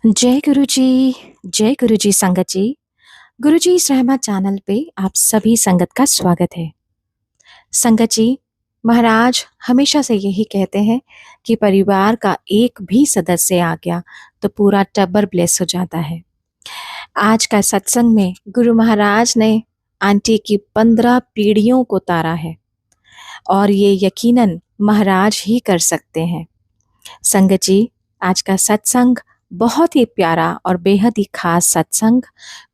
जय गुरु जी संगत जी। गुरु जी इस रहमत चैनल पे आप सभी संगत का स्वागत है। संगत जी, महाराज हमेशा से यही कहते हैं कि परिवार का एक भी सदस्य आ गया तो पूरा टब्बर ब्लेस हो जाता है। आज का सत्संग में गुरु महाराज ने आंटी की 15 पीढ़ियों को तारा है और ये यकीनन महाराज ही कर सकते हैं। संगत जी, आज का सत्संग बहुत ही प्यारा और बेहद ही खास सत्संग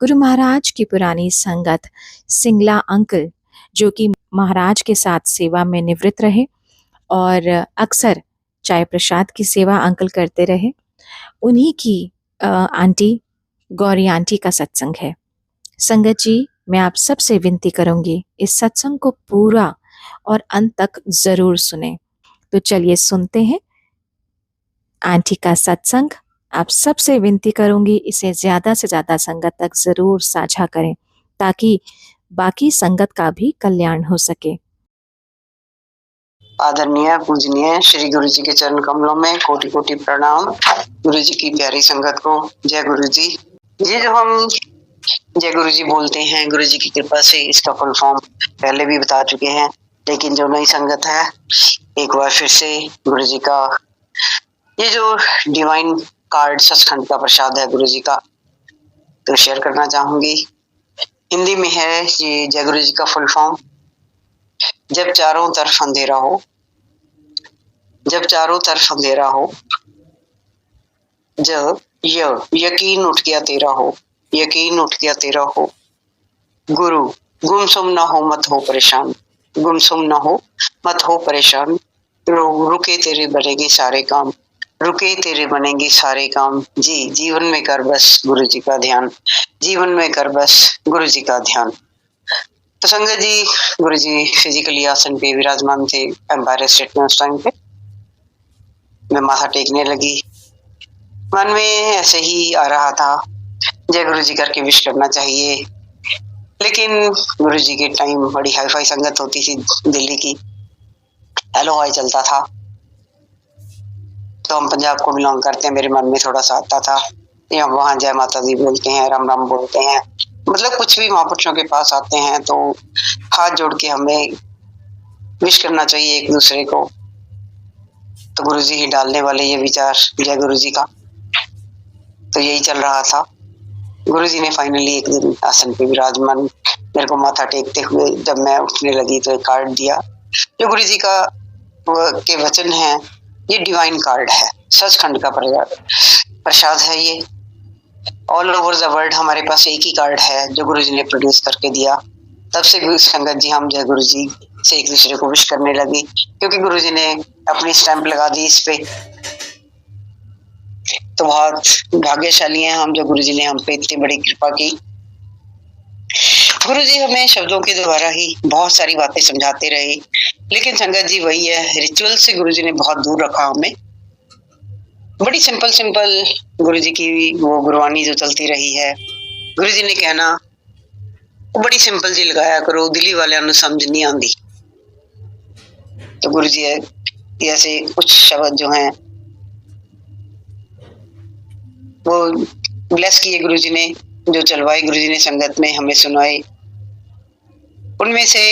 गुरु महाराज की पुरानी संगत सिंगला अंकल, जो कि महाराज के साथ सेवा में निवृत्त रहे और अक्सर चाय प्रसाद की सेवा अंकल करते रहे, उन्हीं की आंटी गौरी आंटी का सत्संग है। संगत जी, मैं आप सबसे विनती करूंगी इस सत्संग को पूरा और अंत तक जरूर सुने। तो चलिए सुनते हैं आंटी का सत्संग। आप सबसे विनती करूंगी इसे ज्यादा से ज्यादा संगत तक जरूर साझा करें ताकि बाकी संगत का भी कल्याण हो सके। आदरणीय पूजनीय श्री गुरु जी के चरण कमलों में कोटि कोटि प्रणाम। गुरु जी की प्यारी संगत को जय गुरु जी। ये जो हम जय गुरु जी बोलते हैं, गुरु जी की कृपा से इसका फुल फॉर्म पहले भी बता चुके हैं, लेकिन जो नई संगत है एक बार फिर से गुरु जी का ये जो डिवाइन कार्ड सचखंड का प्रसाद है गुरु जी का, तो शेयर करना चाहूंगी। हिंदी में है ये जय गुरु जी का फुल फॉर्म। जब चारों तरफ अंधेरा हो, जब चारों तरफ अंधेरा हो, जब यकीन उठ गया तेरा हो, यकीन उठ गया तेरा हो, गुरु गुमसुम ना हो मत हो परेशान, गुमसुम ना हो मत हो परेशान, रुके तेरे बनेंगे सारे काम, रुके तेरे बनेंगे सारे काम, जी जीवन में कर बस गुरु जी का ध्यान, जीवन में कर बस गुरु जी का ध्यान। तो संगत जी, गुरु जी फिजिकली आसन पे विराजमान थे एम्पायर स्टेट में। उस टाइम पे मैं माथा टेकने लगी, मन में ऐसे ही आ रहा था जय गुरु जी करके विश करना चाहिए, लेकिन गुरु जी के टाइम बड़ी हाई फाई संगत होती थी दिल्ली की, हेलो हाई चलता था, तो हम पंजाब को बिलोंग करते हैं, मेरे मन में थोड़ा सा आता था या वहाँ जय माता दी बोलते हैं, राम राम बोलते हैं, मतलब कुछ भी महापुरुषों के पास आते हैं तो हाथ जोड़ के हमें विश करना चाहिए एक दूसरे को। तो गुरु जी ही डालने वाले ये विचार जय गुरु जी का, तो यही चल रहा था। गुरु जी ने फाइनली एक दिन आसन पे विराजमान मेरे को माथा टेकते हुए जब मैं उठने लगी तो एक कार्ड दिया, जो गुरु जी का के वचन है, ये डिवाइन कार्ड है, सचखंड का प्रसाद है। ये ऑल ओवर द वर्ल्ड हमारे पास एक ही कार्ड है जो गुरु जी ने प्रोड्यूस करके दिया। तब से संगत जी हम जय गुरु जी से एक दूसरे को विश करने लगी, क्योंकि गुरु जी ने अपनी स्टैंप लगा दी इस पे। तो बहुत भाग्यशाली हैं हम जो गुरु जी ने हम पे इतनी बड़ी कृपा की। गुरु जी हमें शब्दों के द्वारा ही बहुत सारी बातें समझाते रहे, लेकिन संगत जी वही है, रिचुअल से गुरु जी ने बहुत दूर रखा हमें। बड़ी सिंपल गुरु जी की वो गुरबानी जो चलती रही है, गुरु जी ने कहना बड़ी सिंपल जी लगाया करो, दिल्ली वाले नु समझ नहीं आती। तो गुरु जी ऐसे कुछ शब्द जो हैं वो ब्लेस किए गुरु जी ने, जो चलवाए गुरु जी ने संगत में हमें सुनाए। उनमें से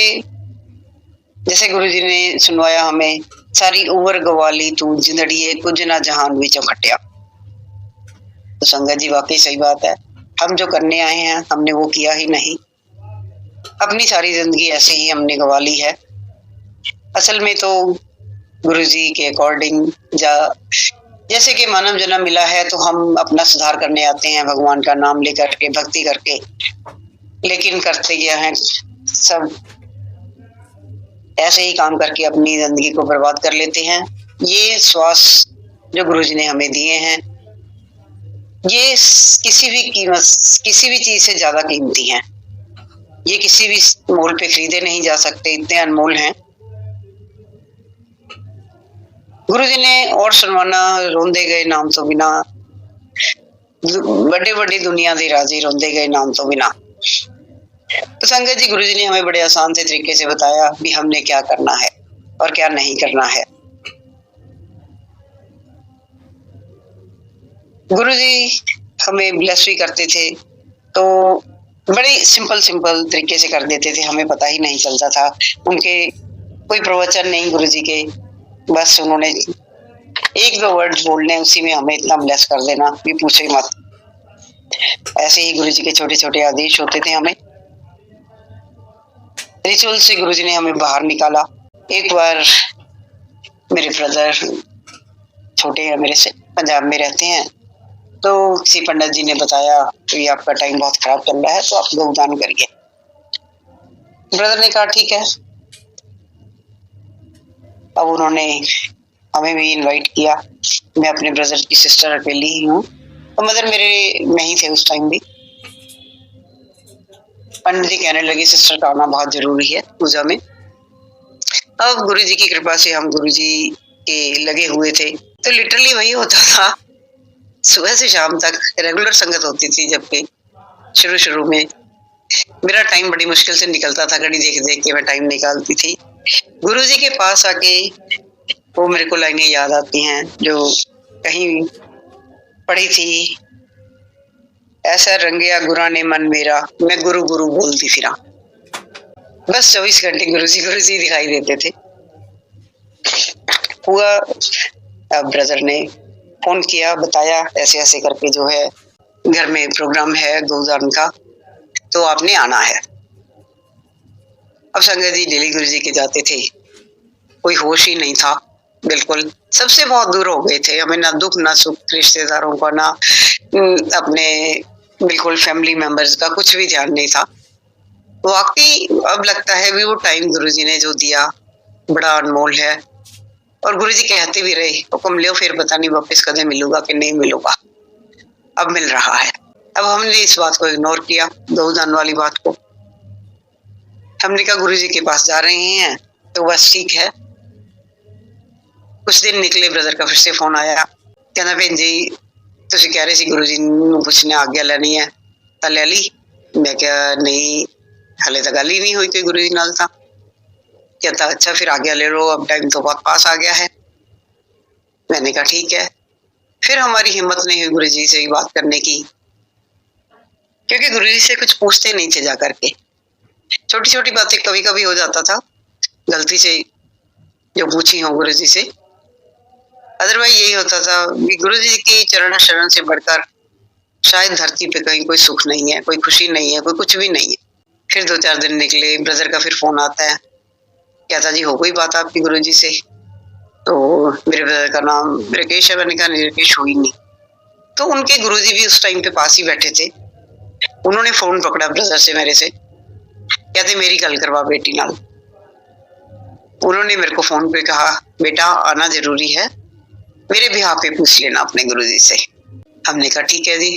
जैसे गुरु जी ने सुनवाया हमें, सारी उम्र गवाली तू जिंदड़िए कुछ ना जहान विचों खटिया। तो संगत जी वाकई सही बात है, हम जो करने आए हैं हमने वो किया ही नहीं, अपनी सारी जिंदगी ऐसे ही हमने गवा ली है। असल में तो गुरु जी के अकॉर्डिंग जैसे कि मानव जन्म मिला है तो हम अपना सुधार करने आते हैं भगवान का नाम लेकर के, भक्ति करके, लेकिन करते क्या है सब ऐसे ही काम करके अपनी जिंदगी को बर्बाद कर लेते हैं। ये श्वास जो गुरु जी ने हमें दिए हैं, ये किसी भी चीज से ज्यादा कीमती हैं। ये किसी भी मोल पे खरीदे नहीं जा सकते, इतने अनमोल हैं। गुरु जी ने और सुनवाना, रोंदे गए नाम तो बिना, बड़े बड़े दुनिया दे राजी रोंदे गए नाम तो बिना। तो संगत जी, गुरु जी ने हमें बड़े आसान से तरीके से बताया भी हमने क्या करना है और क्या नहीं करना है। गुरुजी हमें ब्लेस भी करते थे, तो बड़े सिंपल तरीके से कर देते थे, हमें पता ही नहीं चलता था। उनके कोई प्रवचन नहीं गुरुजी के, बस उन्होंने 1-2 वर्ड्स बोलने, उसी में हमें इतना ब्लेस कर देना कि पूछो ही मत। ऐसे ही गुरुजी के छोटे-छोटे आदेश होते थे हमें। रिचुअल से गुरुजी ने हमें बाहर निकाला। एक बार मेरे ब्रदर छोटे हैं मेरे से, पंजाब में रहते हैं, तो किसी पंडित जी ने बताया कि ये आपका टाइम बहुत खराब चल रहा है, तो आप गौदान करिए। ब्रदर ने कहा ठीक है। अब उन्होंने हमें भी इनवाइट किया। मैं अपने ब्रदर की सिस्टर अकेली ही हूँ, तो मदर मेरे नहीं थे उस टाइम भी। पंडित जी कहने लगे सिस्टर का आना बहुत जरूरी है पूजा में। अब गुरुजी की कृपा से हम गुरुजी के लगे हुए थे, तो लिटरली वही होता था, सुबह से शाम तक रेगुलर संगत होती थी। जबकि शुरू में मेरा टाइम बड़ी मुश्किल से निकलता था, घड़ी देख के मैं टाइम निकालती थी। गुरुजी के पास आके वो मेरे को लाइनें याद आती हैं जो कहीं पढ़ी थी, ऐसा रंगिया गुरा ने मन मेरा, मैं गुरु गुरु बोलती फिरा। बस 24 घंटे गुरुजी दिखाई देते थे। हुआ अब ब्रदर ने फोन किया, बताया ऐसे ऐसे करके जो है घर में प्रोग्राम है गौदान का, तो आपने आना है। अब संगत जी डेली गुरुजी के जाते थे, कोई होश ही नहीं था, बिल्कुल सबसे बहुत दूर हो गए थे। हमें ना दुख ना सुख, रिश्तेदारों का ना अपने बिल्कुल फैमिली मेंबर्स का कुछ भी ध्यान नहीं था। वाकई अब लगता है भी वो टाइम गुरुजी ने जो दिया बड़ा अनमोल है। और गुरुजी कहते भी रहे, हुक्म लो फिर पता नहीं वापस कदे मिलूगा कि नहीं मिलूगा। अब मिल रहा है। अब हमने इस बात को इग्नोर किया, गौदान वाली बात को। हमने कहा गुरुजी के पास जा रहे हैं तो बस ठीक है। कुछ दिन निकले, ब्रदर का फिर से फोन आया, कहना भैन जी तुसी कह रहे सी गुरुजी नूं पुछने आज्ञा लेनी है, तां ले ली? मैं क्या नहीं, हले तक गल ही नहीं हुई कोई गुरुजी नाल। तां कहता अच्छा फिर आज्ञा ले लो, अब टाइम तो बहुत पास आ गया है। मैंने कहा ठीक है। फिर हमारी हिम्मत नहीं हुई गुरुजी से बात करने की, क्योंकि गुरुजी से कुछ पूछते नहीं थे जा करके। छोटी छोटी बातें कभी कभी हो जाता था गलती से जो पूछी हो गुरुजी से, अदरवाइज यही होता था कि गुरुजी की चरण शरण से बढ़कर शायद धरती पे कहीं कोई सुख नहीं है, कोई खुशी नहीं है, कोई कुछ भी नहीं है। फिर 2-4 दिन निकले, ब्रदर का फिर फोन आता है, कहता जी हो कोई बात आपकी गुरुजी से? तो मेरे ब्रदर का नाम राकेश है। मैंने कहा नहीं राकेश हुई नहीं। तो उनके गुरुजी भी उस टाइम पे पास ही बैठे थे। उन्होंने फोन पकड़ा ब्रदर से, मेरे से, कहते मेरी गल करवा बेटी नाल। उन्होंने मेरे को फोन पे कहा बेटा आना जरूरी है, मेरे बिहाफ पे पूछ लेना अपने गुरुजी से। हमने कहा ठीक है जी।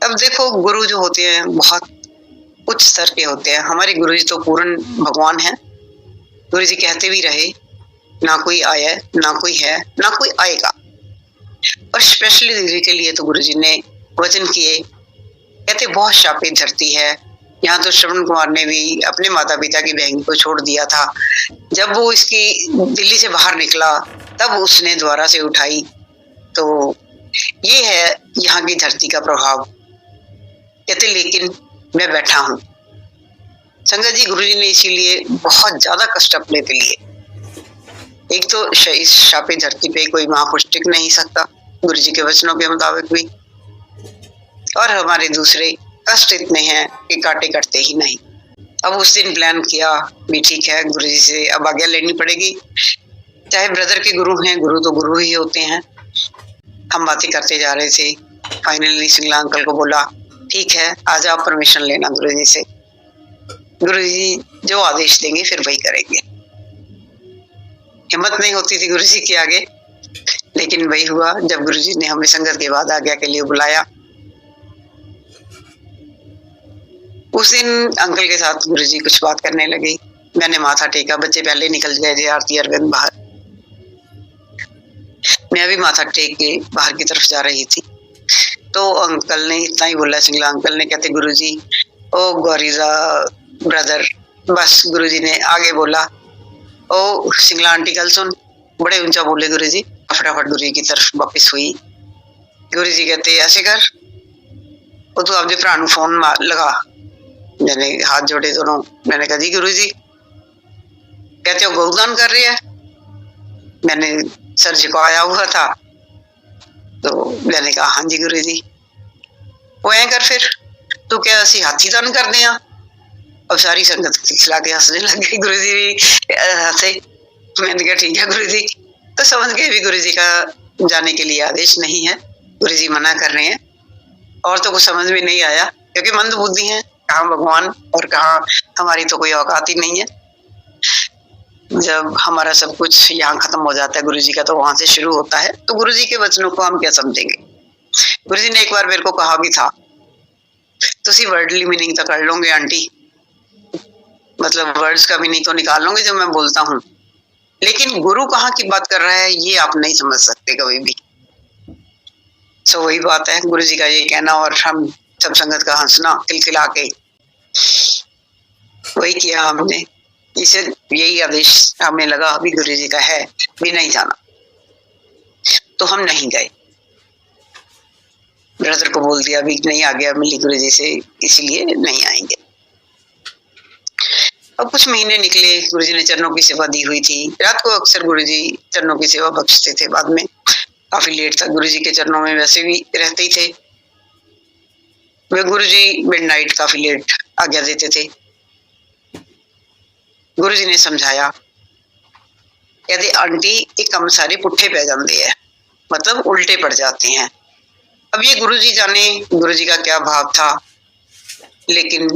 अब देखो गुरु जो होते हैं बहुत उच्च स्तर के होते हैं। हमारे गुरुजी तो पूर्ण भगवान है। गुरुजी कहते भी रहे ना कोई आया, ना कोई है, ना कोई आएगा। और स्पेशली दिल्ली के लिए तो गुरुजी ने वचन किए, कहते बहुत शापित धरती है। यहाँ तो श्रवण कुमार ने भी अपने माता पिता की बहन को छोड़ दिया था। जब वो इसकी दिल्ली से बाहर निकला तब उसने द्वारा से उठाई। तो ये है यहाँ की धरती का प्रभाव। कहते लेकिन मैं बैठा हूँ। संगत जी गुरुजी ने इसीलिए बहुत ज्यादा कष्ट अपने पे लिए। एक तो इस शापित धरती पे कोई महापुरुष टिक नहीं सकता गुरुजी के वचनों के मुताबिक भी, और हमारे दूसरे कष्ट इतने हैं कि काटे कटते ही नहीं। अब उस दिन प्लान किया भी ठीक है गुरुजी से अब आज्ञा लेनी पड़ेगी। चाहे ब्रदर के गुरु हैं, गुरु तो गुरु ही होते हैं। हम बातें करते जा रहे थे। फाइनली सिंगला अंकल को बोला ठीक है आज आप परमिशन लेना गुरुजी से, गुरुजी जो आदेश देंगे फिर वही करेंगे। हिम्मत नहीं होती थी गुरुजी के आगे, लेकिन वही हुआ जब गुरुजी ने हमें संगत के बाद आज्ञा के लिए बुलाया। उस दिन अंकल के साथ गुरुजी कुछ बात करने लगे। मैंने माथा टेका, बच्चे पहले निकल गए थे आरती अरविंद बाहर। मैं भी माथा टेक के बाहर की तरफ जा रही थी, तो अंकल ने इतना ही बोला, सिंगला अंकल ने, कहते गुरुजी ओ गौरीजा ब्रदर। बस गुरुजी ने आगे बोला ओ सिंगला आंटी कल सुन, बड़े ऊंचा बोले गुरुजी। फटाफट गुरुजी की तरफ वापस हुई। गुरु जी कहते ऐसे कर, वो तू अपने भरा फोन लगा। मैंने हाथ जोड़े दोनों, मैंने कहा जी गुरु जी। कहते हो गौदान कर रहे हैं। मैंने सर झुकाया हुआ था, तो मैंने कहा हाँ जी गुरु जी। वो ऐ कर फिर, तू क्या असी हाथी दान कर दे। अब सारी संगत खिला के हंसने लग गई, गुरु जी भी हंसे। मैंने कहा ठीक है गुरु जी। तो समझ गए भी गुरु जी का जाने के लिए आदेश नहीं है, गुरु जी मना कर रहे हैं। और तो कुछ समझ में नहीं आया, क्योंकि मंद बुद्धि है, कहाँ भगवान और कहाँ हमारी तो कोई औकात ही नहीं है। जब हमारा सब कुछ यहाँ खत्म हो जाता है गुरु जी का, तो वहां से शुरू होता है। तो गुरु जी के वचनों को हम क्या समझेंगे। गुरु जी ने एक बार मेरे को कहा भी था, तुसी वर्डली मीनिंग तो कर लोगे आंटी, मतलब वर्ड्स का मीनिंग तो निकाल लोगे जो मैं बोलता हूँ, लेकिन गुरु कहाँ की बात कर रहा है ये आप नहीं समझ सकते कभी भी। सो वही बात है, गुरु जी का ये कहना और हम सब संगत का हंसना खिलखिला के, वही किया हमने। इसे यही आदेश हमें लगा अभी गुरु जी का है भी नहीं जाना, तो हम नहीं गए। ब्रदर को बोल दिया अभी नहीं आ गया मिली गुरु जी से, इसलिए नहीं आएंगे। अब कुछ महीने निकले, गुरु जी ने चरणों की सेवा दी हुई थी। रात को अक्सर गुरु जी चरणों की सेवा बख्शते थे। बाद में काफी लेट तक गुरु जी के चरणों में वैसे भी रहते ही थे। वे गुरु जी मिडनाइट काफी लेट आज्ञा देते थे। गुरु जी ने समझाया, कहते आंटी ये कम सारे पुट्ठे पै जाते हैं, मतलब उल्टे पड़ जाते हैं। अब ये गुरु जी जाने गुरु जी का क्या भाव था, लेकिन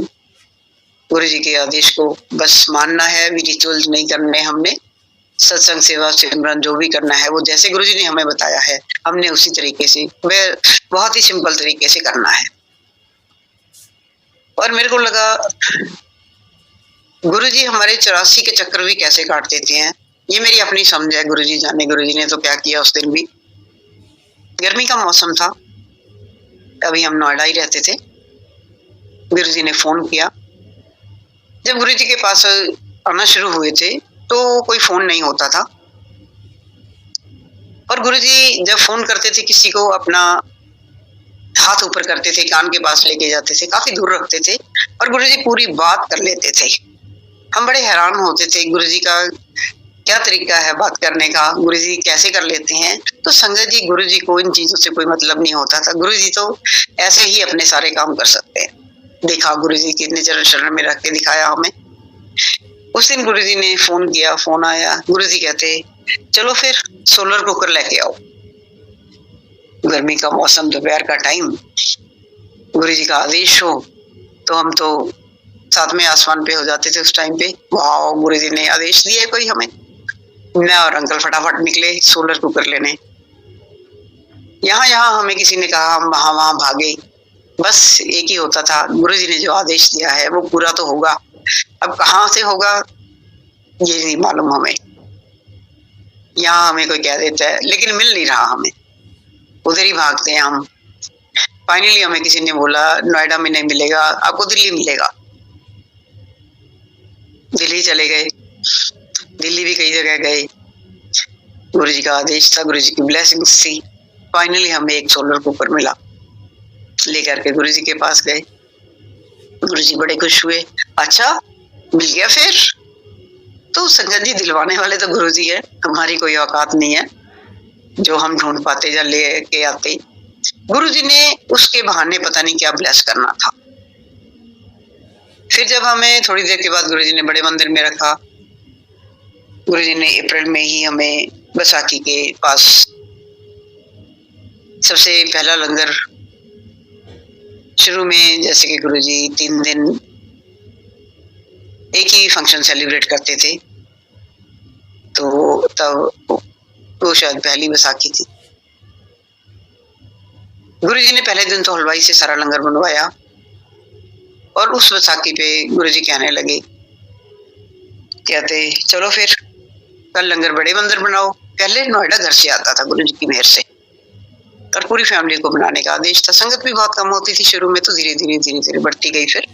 गुरु जी के आदेश को बस मानना है। रिचुअल नहीं करने हमने, सत्संग सेवा सिमरन जो भी करना है वो जैसे गुरु जी ने हमें बताया है हमने उसी तरीके से, वह बहुत ही सिंपल तरीके से करना है। और मेरे को लगा गुरु जी हमारे 84 के चक्कर भी कैसे काट देते हैं, ये मेरी अपनी समझ है। गुरु जी जाने गुरु जी ने तो क्या किया उस दिन भी। गर्मी का मौसम था, अभी हम नोएडा ही रहते थे। गुरु जी ने फोन किया। जब गुरु जी के पास आना शुरू हुए थे तो कोई फोन नहीं होता था, और गुरु जी जब फोन करते थे किसी को अपना हाथ ऊपर करते थे, कान के पास लेके जाते थे, काफी दूर रखते थे, और गुरु जी पूरी बात कर लेते थे। हम बड़े हैरान होते थे गुरु जी का क्या तरीका है बात करने का, गुरु जी कैसे कर लेते हैं। तो संगत जी गुरु जी को इन चीजों से कोई मतलब नहीं होता था, गुरु जी तो ऐसे ही अपने सारे काम कर सकते हैं। देखा गुरु जी कितने चरण शरण में रख के दिखाया हमें। उस दिन गुरु जी ने फोन किया, फोन आया, गुरु जी कहते चलो फिर सोलर कुकर लेके आओ। गर्मी का मौसम, दोपहर का टाइम, गुरु जी का आदेश हो तो हम तो सातवें आसमान पे हो जाते थे उस टाइम पे। वाह, गुरु जी ने आदेश दिया है कोई हमें। मैं और अंकल फटाफट निकले सोलर कुकर लेने। यहाँ हमें किसी ने कहा, हम वहां भागे। बस एक ही होता था, गुरु जी ने जो आदेश दिया है वो पूरा तो होगा। अब कहाँ से होगा ये नहीं मालूम हमें। यहाँ हमें कोई कह देता है, लेकिन मिल नहीं रहा हमें, उधर ही भागते हैं हम। फाइनली हमें किसी ने बोला नोएडा में नहीं मिलेगा, आपको दिल्ली मिलेगा। दिल्ली चले गए, दिल्ली भी कई जगह गए। गुरु जी का आदेश था, गुरु जी की ब्लेसिंग्स थी। फाइनली हमें एक सोलर कुकर मिला, लेकर के गुरु जी के पास गए। गुरु जी बड़े खुश हुए, अच्छा मिल गया फिर। तो संगत जी दिलवाने वाले तो गुरु जी है, हमारी कोई औकात नहीं है जो हम ढूंढ पाते या ले के आते। गुरु जी ने उसके बहाने पता नहीं क्या ब्लेस करना था। फिर जब हमें थोड़ी देर के बाद गुरु जी ने बड़े मंदिर में रखा। गुरु जी ने अप्रैल में ही हमें बैसाखी के पास सबसे पहला लंगर, शुरू में जैसे कि गुरु जी 3 दिन एक ही फंक्शन सेलिब्रेट करते थे, तो तब वो शायद पहली बैसाखी थी। गुरु जी ने पहले दिन तो हलवाई से सारा लंगर बनवाया, और उस बैसाखी पे गुरु जी कहने लगे, कहते चलो फिर कल लंगर बड़े मंदिर बनाओ। पहले नोएडा घर से आता था गुरु जी की मेहर से, और पूरी फैमिली को बनाने का आदेश था। संगत भी बहुत कम होती थी शुरू में, तो धीरे धीरे बढ़ती गई। फिर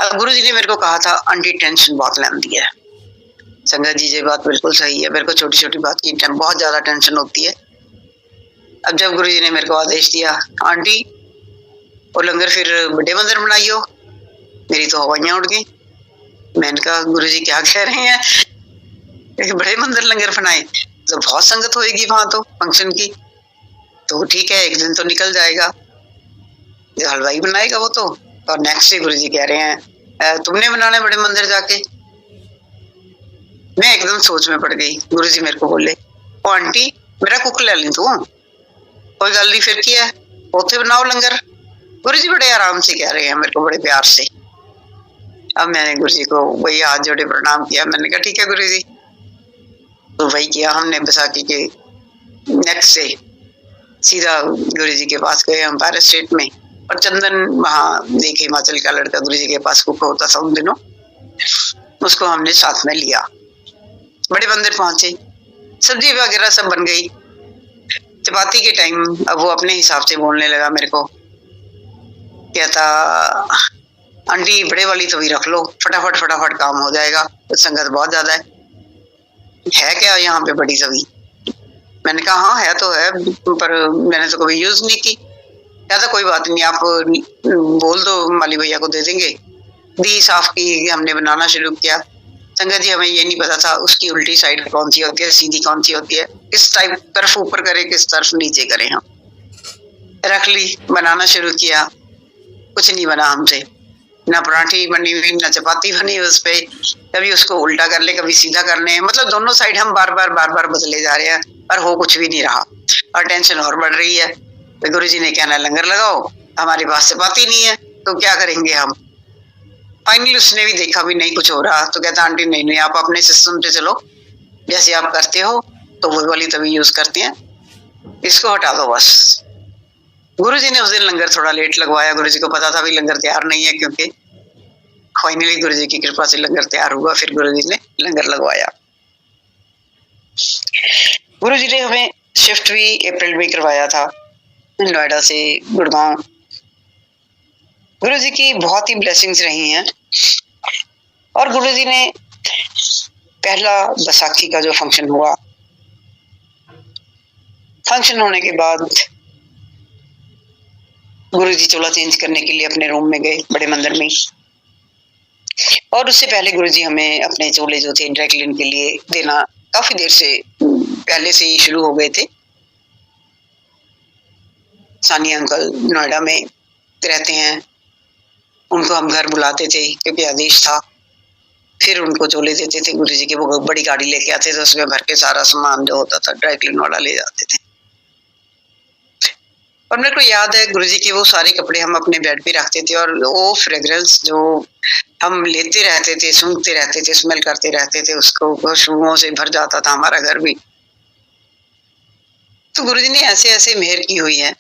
अब गुरु जी ने मेरे को कहा था, आंटी टेंशन बहुत लेती है। संगत जी ये बात बिल्कुल सही है, मेरे को छोटी छोटी बात की बहुत ज्यादा टेंशन होती है। अब जब गुरुजी ने मेरे को आदेश दिया, आंटी वो लंगर फिर बड़े मंदिर बनाइयो, मेरी तो हवाइयां उड़ गई। मैंने कहा गुरुजी क्या कह रहे हैं, बड़े मंदिर लंगर बनाए तो बहुत संगत होएगी वहां तो फंक्शन की, तो ठीक है एक दिन तो निकल जाएगा, हलवाई बनाएगा वो तो। और नेक्स्ट डे गुरुजी कह रहे हैं तुमने बनाने बड़े मंदिर जाके। मैं एकदम सोच में पड़ गई। गुरुजी मेरे को बोले, ओ आंटी मेरा कुक ले ली तू, कोई गल नहीं फिर क्या है, उथे बनाओ लंगर। गुरुजी बड़े आराम से कह रहे हैं मेरे को, बड़े प्यार से। अब मैंने गुरुजी को वही हाथ जोड़े प्रणाम किया। मैंने कहा ठीक है गुरुजी। तो वही किया हमने। बैसाखी के नेक्स्ट डे सीधा गुरुजी के पास गए हम पैरिस स्टेट में, और चंदन वहां देखे हिमाचल का लड़का गुरुजी के पास कुक होता था उन दिनों, उसको हमने साथ में लिया। बड़े मंदिर पहुंचे, सब्जी वगैरह सब बन गई। चपाती के टाइम अब वो अपने हिसाब से बोलने लगा मेरे को, कहता आंटी बड़े वाली तो भी रख लो, फटाफट फटाफट काम हो जाएगा, संगत बहुत ज्यादा है क्या यहाँ पे बड़ी तवी। मैंने कहा हाँ है तो है, पर मैंने तो कभी यूज नहीं की। कहता कोई बात नहीं, आप बोल दो माली भैया को दे देंगे। दी साफ की, हमने बनाना शुरू किया। संगत जी हमें ये नहीं पता था उसकी उल्टी साइड कौन सी होती है, सीधी कौन सी होती है, किस टाइप तरफ ऊपर करे किस तरफ नीचे करें। हम रख ली, बनाना शुरू किया, कुछ नहीं बना हमसे, ना पराठी बनी हुई ना चपाती बनी उस पे। कभी उसको उल्टा कर ले कभी सीधा कर ले, मतलब दोनों साइड हम बार बार बदले जा रहे हैं, पर हो कुछ भी नहीं रहा। और टेंशन और बढ़ रही है। तो गुरुजी ने कहना लंगर लगाओ, हमारे पास चपाती नहीं है तो क्या करेंगे हम। फाइनली उसने भी देखा भी नहीं कुछ हो रहा, तो कहता आंटी नहीं आप अपने सिस्टम से चलो, जैसे आप करते हो तो वो वाली तभी यूज करते हैं, इसको हटा दो बस। गुरुजी ने उस दिन लंगर थोड़ा लेट लगवाया। गुरुजी को पता था भी लंगर तैयार नहीं है, क्योंकि फाइनली गुरुजी की कृपा से लंगर तैयार हुआ। फिर गुरुजी ने लंगर लगवाया। गुरुजी ने हमें शिफ्ट भी अप्रैल में करवाया था नोएडा से गुड़गांव। गुरुजी की बहुत ही ब्लेसिंग्स रही हैं। और गुरुजी ने पहला बैसाखी का जो फंक्शन हुआ, फंक्शन होने के बाद गुरुजी चोला चेंज करने के लिए अपने रूम में गए बड़े मंदिर में। और उससे पहले गुरुजी हमें अपने चोले जो थे ड्राई क्लीन के लिए देना काफी देर से पहले से ही शुरू हो गए थे। सानी अंकल नोएडा में रहते हैं, उनको हम घर बुलाते थे क्योंकि आदेश था। फिर उनको चोले देते थे गुरुजी के, वो बड़ी गाड़ी लेके आते थे, उसमें भर के सारा सामान जो होता था ड्राई क्लीन वाला ले जाते थे। और मेरे को याद है गुरुजी के वो सारे कपड़े हम अपने बेड पे रखते थे, और वो फ्रेग्रेंस जो हम लेते रहते थे, सूंघते रहते थे, स्मेल करते रहते थे, उसको खुशबुओं से भर जाता था हमारा घर भी। तो गुरुजी ने ऐसे ऐसे मेहर की हुई है।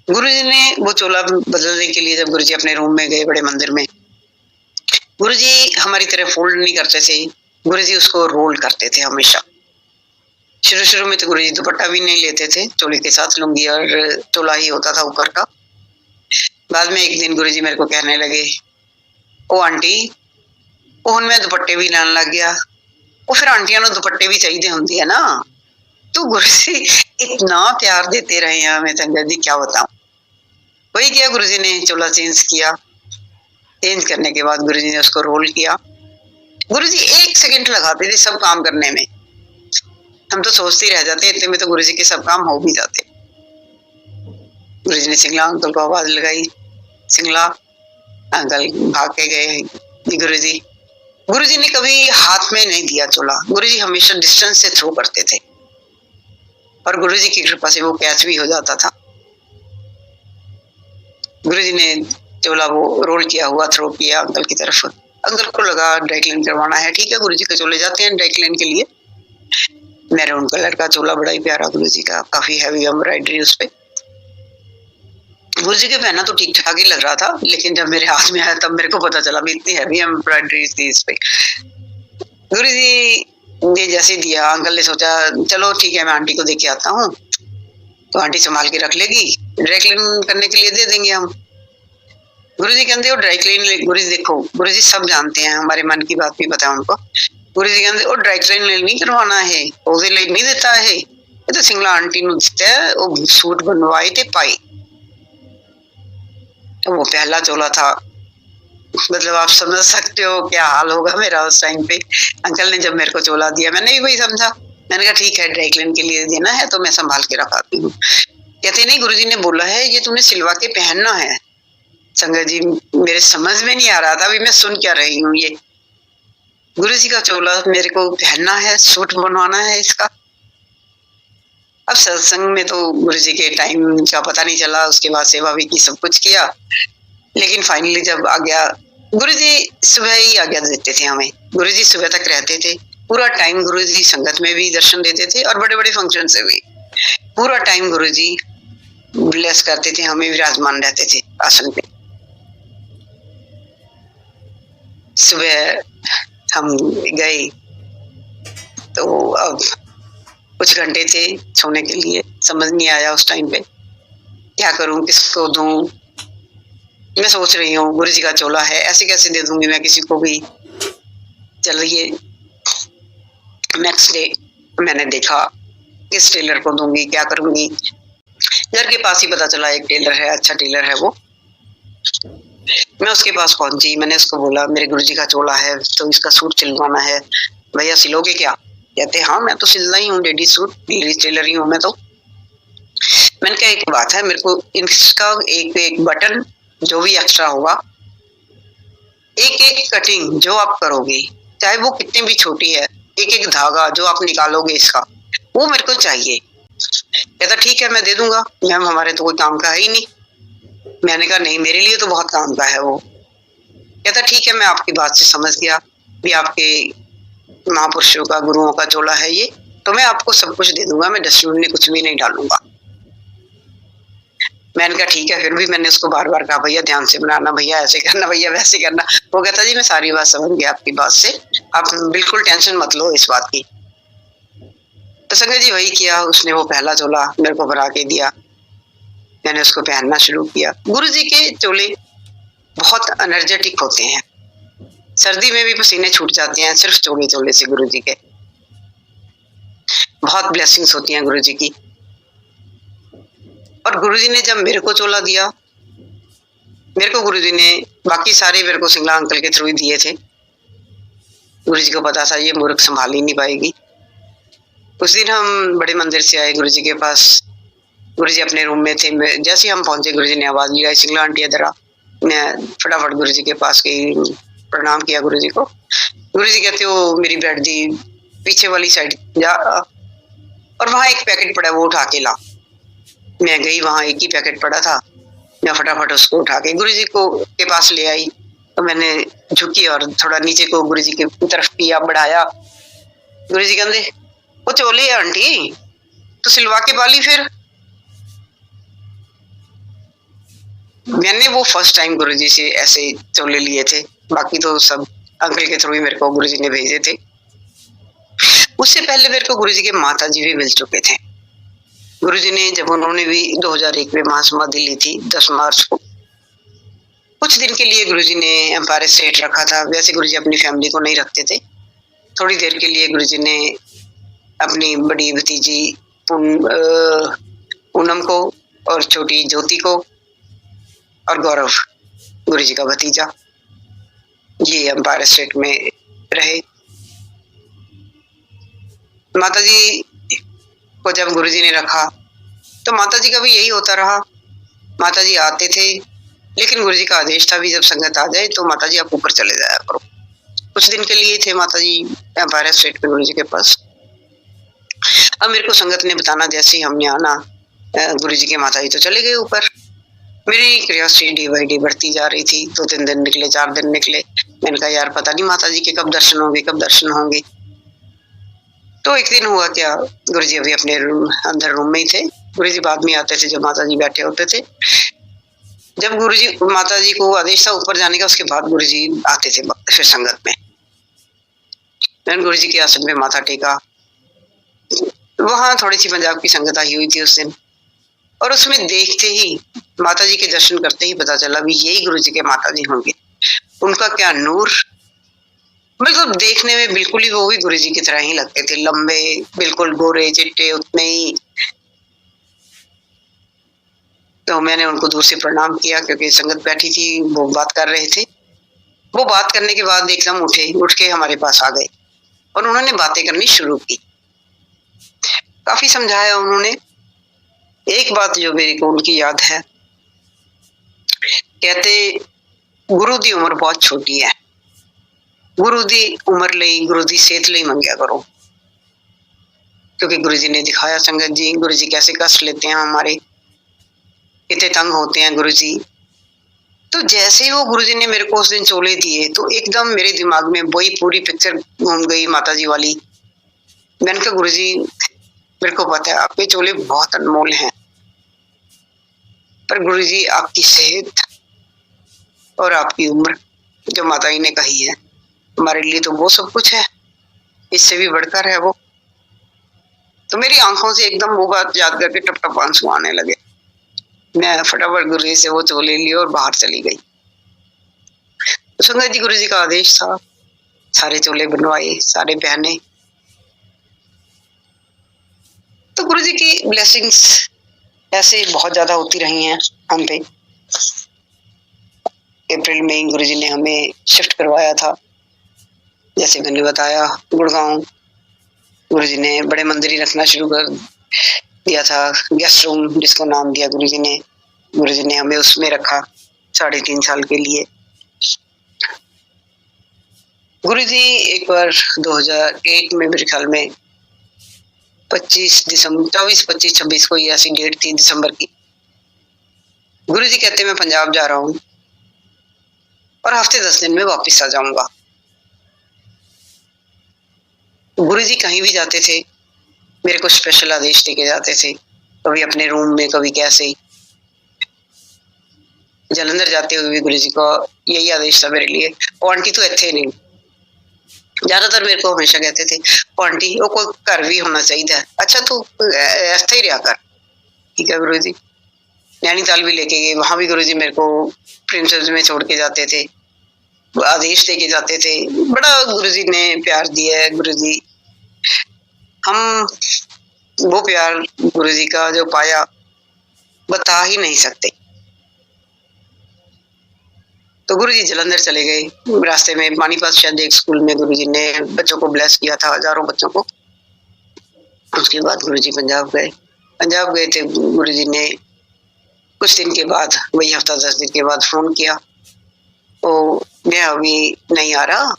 गुरुजी ने वो चोला बदलने के लिए जब गुरुजी अपने रूम में गए बड़े मंदिर में, गुरुजी हमारी तरह फोल्ड नहीं करते थे, गुरुजी उसको रोल करते थे हमेशा। शुरू में तो गुरुजी दुपट्टा भी नहीं लेते थे, चोले के साथ लुंगी और चोला ही होता था ऊपर का। बाद में एक दिन गुरुजी मेरे को कहने लगे, ओ आंटी वो हुण मैं दुपट्टे भी लाने लग गया। वो फिर आंटियां को दुपट्टे भी चाहिए होंगे है ना। तो गुरुजी इतना प्यार देते रहे हैं हमें, संगत जी क्या बताऊं। वही किया गुरुजी ने, चोला चेंज किया। चेंज करने के बाद गुरुजी ने उसको रोल किया। गुरुजी 1 सेकंड लगाते थे सब काम करने में, हम तो सोचते रह जाते, इतने में तो गुरुजी के सब काम हो भी जाते। गुरुजी ने सिंगला अंकल को आवाज लगाई, सिंगला अंकल भाग के गए। गुरुजी ने कभी हाथ में नहीं दिया चोला, गुरुजी हमेशा डिस्टेंस से थ्रो करते थे, और गुरुजी की कृपा से वो कैच भी हो जाता था। गुरुजी ने चोला वो रोल किया हुआ थ्रो किया अंकल की तरफ। अंकल को लगा ड्राई क्लीन करवाना है, ठीक है गुरुजी के चोले जाते हैं ड्राई क्लीन के लिए। मैरून कलर का चोला बड़ा ही प्यारा गुरुजी का, काफी हैवी एम्ब्रॉयडरी उस पे। गुरुजी के पहना तो ठीक ठाक ही लग रहा था, लेकिन जब मेरे हाथ में आया तब मेरे को पता चला भी इतनी हैवी एम्ब्रॉयडरी थी इस पे। गुरुजी ने जैसे दिया, अंकल ने सोचा चलो ठीक है मैं आंटी को देके आता हूँ, तो आंटी संभाल के रख लेगी, ड्राई क्लीन करने के लिए दे देंगे हम। गुरुजी कहते हो ड्राई क्लीन, गुरुजी देखो गुरुजी सब जानते हैं, हमारे मन की बात भी पता है उनको। गुरुजी कहते ओ ड्राई क्लीन नहीं करवाना है, ਉਹਦੇ ਲਈ नहीं देता है, तो सिंगला आंटी नु दिता वो सूट बनवाए थे पाई। तो वो पहला चोला था, मतलब आप समझ सकते हो क्या हाल होगा मेरा उस टाइम पे। अंकल ने जब मेरे को चोला दिया मैंने भी वही समझा, मैंने कहा ठीक है ड्राई क्लीन के लिए देना है तो मैं संभाल के रखाती हूँ। कहते नहीं गुरुजी ने बोला है ये तूने सिलवा के पहनना है। संगत जी मेरे समझ में नहीं आ रहा था अभी मैं सुन क्या रही हूँ। ये गुरुजी का चोला मेरे को पहनना है, सूट बनवाना है इसका। अब सत्संग में तो गुरुजी के टाइम का पता नहीं चला, उसके बाद सेवा भी की, सब कुछ किया, लेकिन फाइनली जब आ गया गुरुजी सुबह ही आज्ञा देते थे हमें। गुरुजी सुबह तक रहते थे, पूरा टाइम गुरुजी संगत में भी दर्शन देते थे और बड़े बड़े फंक्शन से भी पूरा टाइम गुरुजी ब्लेस करते थे, हमें विराजमान रहते थे आसन पे। सुबह हम गए तो अब कुछ घंटे थे सोने के लिए, समझ नहीं आया उस टाइम पे क्या करूं, किसको दूं। मैं सोच रही हूँ गुरुजी का चोला है ऐसे कैसे दे दूंगी मैं किसी को भी। चलिए नेक्स्ट डे मैंने देखा किस टेलर को दूंगी, क्या करूंगी। घर के पास ही पता चला एक टेलर है, अच्छा टेलर है वो। मैं उसके पास पहुंची, मैंने उसको बोला मेरे गुरुजी का चोला है तो इसका सूट सिलवाना है, भैया सिलोगे क्या? कहते हाँ मैं तो सिलना ही हूँ, लेडीज सूट, लेडीज टेलर ही हूँ मैं तो। मैंने कहा एक बात है, मेरे को इसका एक एक बटन जो भी एक्स्ट्रा होगा, एक एक कटिंग जो आप करोगे चाहे वो कितनी भी छोटी है, एक एक धागा जो आप निकालोगे इसका, वो मेरे को चाहिए। कहता ठीक है मैं दे दूंगा, मैम हमारे तो कोई काम का है ही नहीं। मैंने कहा नहीं मेरे लिए तो बहुत काम का है वो। कहता ठीक है मैं आपकी बात से समझ गया भी आपके महापुरुषों का, गुरुओं का चोला है ये, तो मैं आपको सब कुछ दे दूंगा, मैं डस्टबिन में कुछ भी नहीं डालूंगा। मैंने कहा ठीक है, फिर भी मैंने उसको बार बार कहा भैया ध्यान से बनाना, भैया ऐसे करना, भैया वैसे करना। वो कहता जी मैं सारी बात समझ गया आपकी बात से, आप बिल्कुल टेंशन मत लो इस बात की। तो संगत जी वही किया, उसने वो पहला चोला मेरे को बना के दिया, मैंने उसको पहनना शुरू किया। गुरुजी के चोले बहुत एनर्जेटिक होते हैं, सर्दी में भी पसीने छूट जाते हैं सिर्फ चोले से। गुरुजी के बहुत ब्लेसिंग्स होती हैं गुरुजी की। और गुरुजी ने जब मेरे को चोला दिया, मेरे को गुरुजी ने, बाकी सारे मेरे को सिंगला अंकल के थ्रू ही दिए थे। गुरुजी को पता था ये मूर्ख संभाल ही नहीं पाएगी। उस दिन हम बड़े मंदिर से आए गुरुजी के पास, गुरुजी अपने रूम में थे। जैसे ही हम पहुंचे गुरुजी ने आवाज लगाई सिंगला आंटी इधर आ। मैं फटाफट गुरुजी के पास गई, प्रणाम किया गुरुजी को। गुरुजी कहते हो मेरी बेड दी पीछे वाली साइड जा और वहां एक पैकेट पड़ा वो उठा के ला। मैं गई, वहां एक ही पैकेट पड़ा था, मैं फटाफट उसको उठा के गुरुजी को के पास ले आई। तो मैंने झुकी और थोड़ा नीचे को गुरुजी की तरफ किया, बढ़ाया। गुरुजी कहते वो चोले है आंटी तो सिलवा के पाली फिर। मैंने वो फर्स्ट टाइम गुरुजी से ऐसे चोले लिए थे, बाकी तो सब अंकल के थ्रू ही मेरे को गुरुजी ने भेजे थे। उससे पहले मेरे को गुरुजी के माता जी भी मिल चुके थे। गुरुजी ने जब उन्होंने भी 2001 में महासमाधि ली थी 10 मार्च को, कुछ दिन के लिए गुरुजी ने एम्पायर स्टेट रखा था। वैसे गुरुजी अपनी फैमिली को नहीं रखते थे, थोड़ी देर के लिए गुरुजी ने अपनी बड़ी भतीजी पूनम को और छोटी ज्योति को और गौरव गुरुजी का भतीजा, ये एम्पायर स्टेट में रहे। माताजी को जब गुरुजी ने रखा तो माताजी का भी यही होता रहा। माताजी आते थे, लेकिन गुरुजी का आदेश था भी जब संगत आ जाए तो माताजी आप ऊपर चले जाया करो। कुछ दिन के लिए थे माताजी एम्पायर स्टेट में गुरुजी के पास। अब मेरे को संगत ने बताना जैसे ही हमने आना, गुरुजी के माताजी तो चले गए ऊपर। मेरी क्यूरियोसिटी डे बाई डे बढ़ती जा रही थी। 2-3 दिन निकले, 4 दिन निकले। मैंने कहा यार पता नहीं माताजी के कब दर्शन होंगे, कब दर्शन होंगे। तो एक दिन हुआ क्या, गुरुजी अभी अपने अंदर रूम में ही थे। गुरुजी बाद में आते थे जब माताजी बैठे होते थे। जब गुरुजी माताजी को आदेश था ऊपर जाने का, उसके बाद गुरुजी आते थे फिर संगत में। मैंने गुरुजी के आसन में माथा टेका। वहां थोड़ी सी पंजाब की संगत आई हुई थी उस दिन, और उसमें देखते ही माताजी के दर्शन करते ही पता चला भी यही गुरुजी के माताजी होंगे। उनका क्या नूर, मतलब देखने में बिल्कुल ही वो भी गुरुजी की तरह ही लगते थे, लंबे, बिल्कुल गोरे चिट्टे उतने ही। तो मैंने उनको दूर से प्रणाम किया क्योंकि संगत बैठी थी, वो बात कर रहे थे। वो बात करने के बाद एकदम उठ के हमारे पास आ गए और उन्होंने बातें करनी शुरू की। काफी समझाया उन्होंने। एक बात जो मेरे को उनकी याद है, कहते गुरु दी उम्र बहुत छोटी है, गुरु दी उम्र लई गुरु दी सेहत लई मंगया करो। क्योंकि गुरुजी ने दिखाया संगत जी, गुरुजी कैसे कष्ट लेते हैं हमारे, कितने तंग होते हैं गुरुजी। तो जैसे ही वो गुरुजी ने मेरे को उस दिन चोले दिए तो एकदम मेरे दिमाग में वही पूरी पिक्चर घूम गई माता जी वाली। मैंने कहा गुरुजी मेरे को पता है आपके चोले बहुत अनमोल हैं, पर गुरुजी आपकी सेहत और आपकी उम्र जो माता जी ने कही है हमारे लिए तो वो सब कुछ है, इससे भी बढ़कर है वो। तो मेरी आंखों से एकदम वो बात याद करके टप टप आंसू आने लगे। मैं फटाफट गुरुजी से वो चोले ली और बाहर चली गई। तो संगत जी गुरुजी का आदेश था, सारे चोले बनवाए, सारे पहने। तो गुरुजी की ब्लेसिंग्स ऐसे बहुत ज्यादा होती रही हैं हम पे। अप्रैल में गुरुजी ने हमें शिफ्ट करवाया था, जैसे मैंने बताया गुड़गांव। गुरुजी ने बड़े मंदिर ही रखना शुरू कर दिया था, गेस्ट रूम जिसको नाम दिया गुरुजी ने। गुरुजी ने हमें उसमें रखा 3.5 साल के लिए। गुरुजी एक बार 2001 में मेरे ख्याल में 25 दिसंबर 24, 25, 26 को ये ऐसी डेट थी दिसंबर की। गुरुजी कहते मैं पंजाब जा रहा हूँ और हफ्ते 10 दिन में वापस आ जाऊंगा। गुरुजी कहीं भी जाते थे मेरे को स्पेशल आदेश देके जाते थे, कभी अपने रूम में, कभी कैसे। जलंधर जाते हुए भी गुरुजी का यही आदेश था मेरे लिए, और आंटी तो इत्थे नहीं। ज्यादातर मेरे को हमेशा कहते थे आंटी वो कोई घर भी होना चाहिए, अच्छा तू ऐसे ही रहा कर। ठीक है गुरुजी। नैनीताल भी लेके गए, वहां भी गुरुजी मेरे को प्रिंसेस में छोड़ के जाते थे, आदेश देके जाते थे। बड़ा गुरुजी ने प्यार दिया है। गुरुजी हम वो प्यार गुरुजी का जो पाया बता ही नहीं सकते। तो गुरुजी जलंधर चले गए, रास्ते में पानीपत शायद एक स्कूल में गुरुजी ने बच्चों को ब्लेस किया था, हजारों बच्चों को। उसके बाद गुरुजी पंजाब गए। पंजाब गए थे गुरुजी ने कुछ दिन के बाद, वही हफ्ता 10 दिन के बाद फोन किया, तो मैं अभी नहीं आ रहा,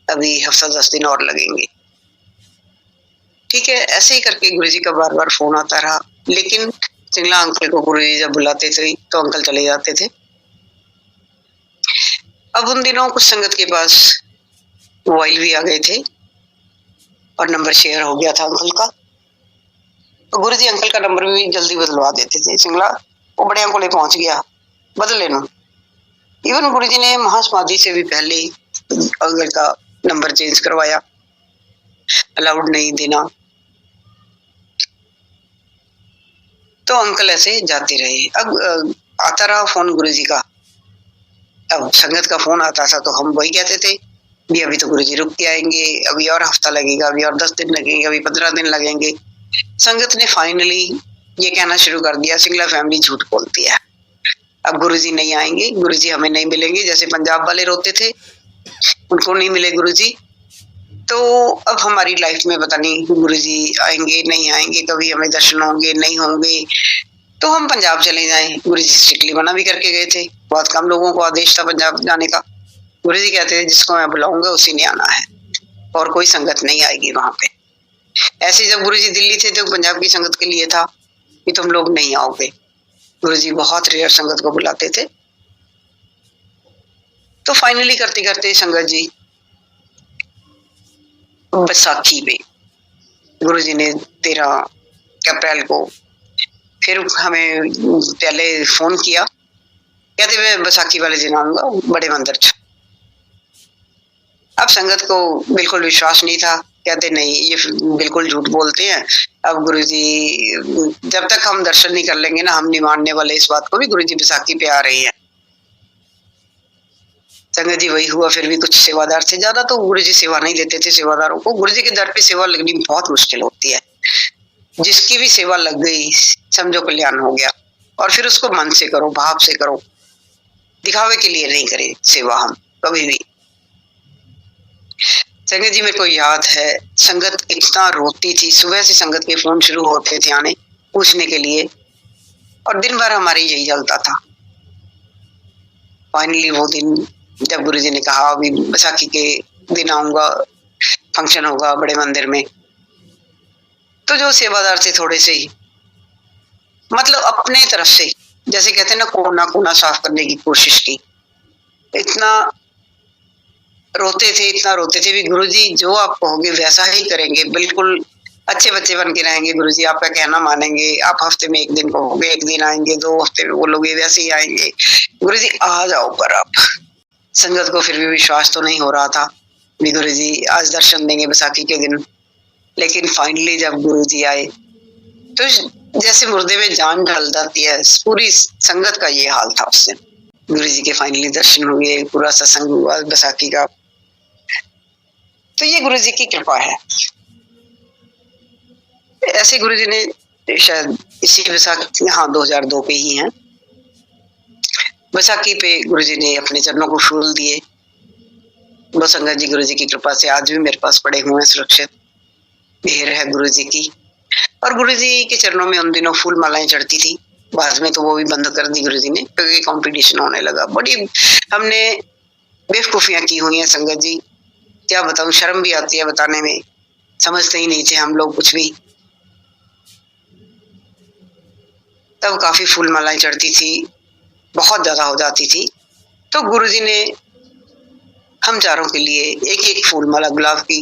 अभी हफ्ता 10 दिन और लगेंगे। ठीक है, ऐसे ही करके गुरुजी का बार बार फोन आता रहा। लेकिन सिंगला अंकल को गुरुजी जब बुलाते थे तो अंकल चले जाते थे। अब उन दिनों कुछ संगत के पास मोबाइल भी आ गए थे और नंबर शेयर हो गया था अंकल का। तो गुरुजी अंकल का नंबर भी जल्दी बदलवा देते थे। सिंगला वो बड़े अंकल पहुंच गया, बदल लेना। इवन गुरुजी ने महासमाधि से भी पहले अंकल का नंबर चेंज करवाया, अलाउड नहीं देना। तो अंकल ऐसे जाते रहे। अब आता रहा फोन गुरुजी का। अब संगत का फोन आता था तो हम वही कहते थे भी अभी तो गुरुजी रुक के आएंगे, अभी और हफ्ता लगेगा, अभी और 10 दिन लगेंगे, अभी 15 दिन लगेंगे। संगत ने फाइनली ये कहना शुरू कर दिया, सिंगला फैमिली झूठ बोलती है, अब गुरुजी नहीं आएंगे, गुरुजी हमें नहीं मिलेंगे। जैसे पंजाब वाले रोते थे उनको नहीं मिले गुरुजी, तो अब हमारी लाइफ में पता नहीं गुरुजी आएंगे नहीं आएंगे, कभी हमें दर्शन होंगे नहीं होंगे, तो हम पंजाब चले जाएं। गुरुजी स्ट्रिक्टली मना भी करके गए थे, बहुत कम लोगों को आदेश था पंजाब जाने का। गुरुजी कहते थे जिसको मैं बुलाऊंगा उसी ने आना है और कोई संगत नहीं आएगी वहां पे। ऐसे जब गुरुजी दिल्ली थे तो पंजाब की संगत के लिए था कि तुम लोग नहीं आओगे। गुरुजी बहुत रेयर संगत को बुलाते थे। तो फाइनली करते करते संगत जी बैसाखी पे गुरुजी ने 13 अप्रैल को फिर हमें पहले फोन किया, कहते मैं बैसाखी वाले दिन आऊंगा बड़े मंदिर च। अब संगत को बिल्कुल विश्वास नहीं था, कहते नहीं ये बिल्कुल झूठ बोलते हैं। अब गुरुजी जब तक हम दर्शन नहीं कर लेंगे ना हम नहीं मानने वाले इस बात को भी, गुरुजी बैसाखी पे आ रहे हैं। संगत जी वही हुआ, फिर भी कुछ सेवादार थे, ज्यादा तो गुरु जी सेवा नहीं लेते थे सेवादारों को। गुरु जी के दर पे सेवा लगनी बहुत मुश्किल होती है। जिसकी भी सेवा लग गई समझो कल्याण हो गया। और फिर उसको मन से करो, भाव से करो, दिखावे के लिए नहीं करे सेवा हम कभी भी। संगत जी मेरे को याद है, संगत इतना रोती थी, सुबह से संगत के फोन शुरू होते थे आने पूछने के लिए, और दिन भर हमारे यही चलता था। फाइनली वो दिन जब गुरुजी ने कहा अभी बैसाखी के दिन आऊंगा, फंक्शन होगा बड़े मंदिर में, तो जो सेवादार थे थोड़े से ही मतलब अपने तरफ से, जैसे कहते हैं ना, कोना कोना साफ करने की कोशिश की। इतना रोते थे भी, गुरुजी जो आप कहोगे वैसा ही करेंगे, बिल्कुल अच्छे बच्चे बन के रहेंगे। गुरुजी आपका कहना मानेंगे, आप हफ्ते में एक दिन कहोगे एक दिन आएंगे, 2 हफ्ते में बोलोगे वैसे ही आएंगे। गुरुजी आ जाओ पर आप। संगत को फिर भी विश्वास तो नहीं हो रहा था भी गुरुजी आज दर्शन देंगे बैसाखी के दिन। लेकिन फाइनली जब गुरुजी आए तो जैसे मुर्दे में जान ढल जाती है, पूरी संगत का ये हाल था उस दिन। गुरुजी के फाइनली दर्शन हुए, पूरा सत्संग हुआ बैसाखी का। तो ये गुरुजी की कृपा है। ऐसे गुरुजी ने शायद इसी बैसाखी, हाँ 2002 पे ही हैं, बैसाखी पे गुरुजी ने अपने चरणों को फूल दिए। वो संगत जी गुरुजी की कृपा से आज भी मेरे पास पड़े हुए हैं सुरक्षित। मेहर है गुरुजी की। और गुरुजी के चरणों में उन दिनों फूल मालाएं चढ़ती थी, बाद में तो वो भी बंद कर दी गुरुजी ने, क्योंकि कंपटीशन होने लगा। बड़ी हमने बेवकूफियां की हुई हैं संगत जी, क्या बताऊं, शर्म भी आती है बताने में। समझते ही नहीं थे हम लोग कुछ भी। तब काफी फूल मालाएं चढ़ती थी, बहुत ज्यादा हो जाती थी। तो गुरुजी ने हम चारों के लिए एक एक फूल माला गुलाब की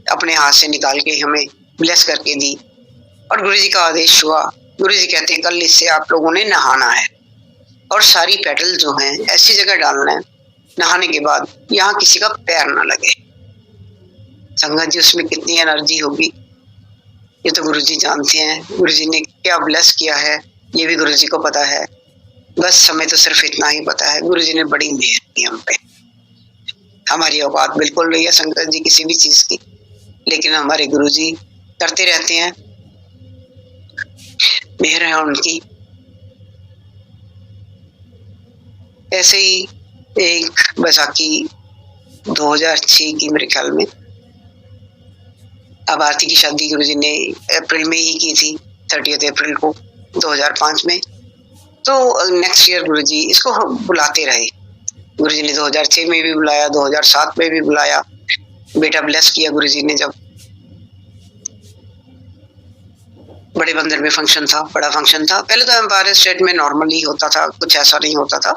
अपने हाथ से निकाल के हमें ब्लेस करके दी। और गुरुजी का आदेश हुआ, गुरुजी कहते हैं कल इससे आप लोगों ने नहाना है और सारी पेटल जो हैं ऐसी जगह डालना है नहाने के बाद यहाँ किसी का पैर ना लगे। संगत जी उसमें कितनी एनर्जी होगी ये तो गुरुजी जानते हैं। गुरुजी ने क्या ब्लेस किया है ये भी गुरुजी को पता है। बस हमें तो सिर्फ इतना ही पता है, गुरुजी ने बड़ी मेहर की हम पे। हमारी औकात बिल्कुल नहीं है संगत जी किसी भी चीज की, लेकिन हमारे गुरुजी करते रहते हैं, मेहर है उनकी। ऐसे ही एक बैसाखी 2006 की मेरे ख्याल में, अब आरती की शादी गुरुजी ने अप्रैल में ही की थी, 30 अप्रैल को 2005 में। तो नेक्स्ट ईयर गुरुजी इसको बुलाते रहे। गुरुजी ने 2006 में भी बुलाया, 2007 में भी बुलाया। बेटा ब्लेस किया गुरुजी ने। जब बड़े मंदिर में फंक्शन था, बड़ा फंक्शन था। पहले तो एम्पायर स्टेट में नॉर्मली होता था, कुछ ऐसा नहीं होता था,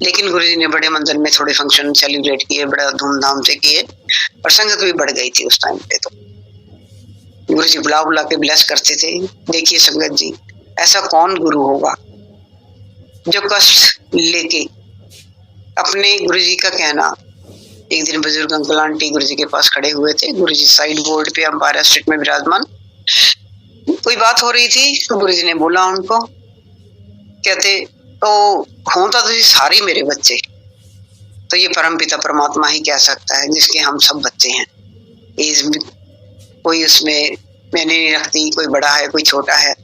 लेकिन गुरुजी ने बड़े मंदिर में थोड़े फंक्शन सेलिब्रेट किए, बड़ा धूमधाम से किए। और संगत भी बढ़ गई थी उस टाइम पे। तो गुरुजी बुला बुला के ब्लेस करते थे। देखिए संगत जी, ऐसा कौन गुरु होगा जो कष्ट लेके अपने गुरुजी का कहना। एक दिन बुजुर्ग अंकल आंटी गुरुजी के पास खड़े हुए थे, गुरुजी साइड बोर्ड पे एम्पायर स्टेट में विराजमान। कोई बात हो रही थी तो गुरुजी ने बोला उनको, कहते तो हों तो सारे मेरे बच्चे, तो ये परम पिता परमात्मा ही कह सकता है जिसके हम सब बच्चे हैं। कोई उसमें मैंने नहीं रखती, कोई बड़ा है कोई छोटा है,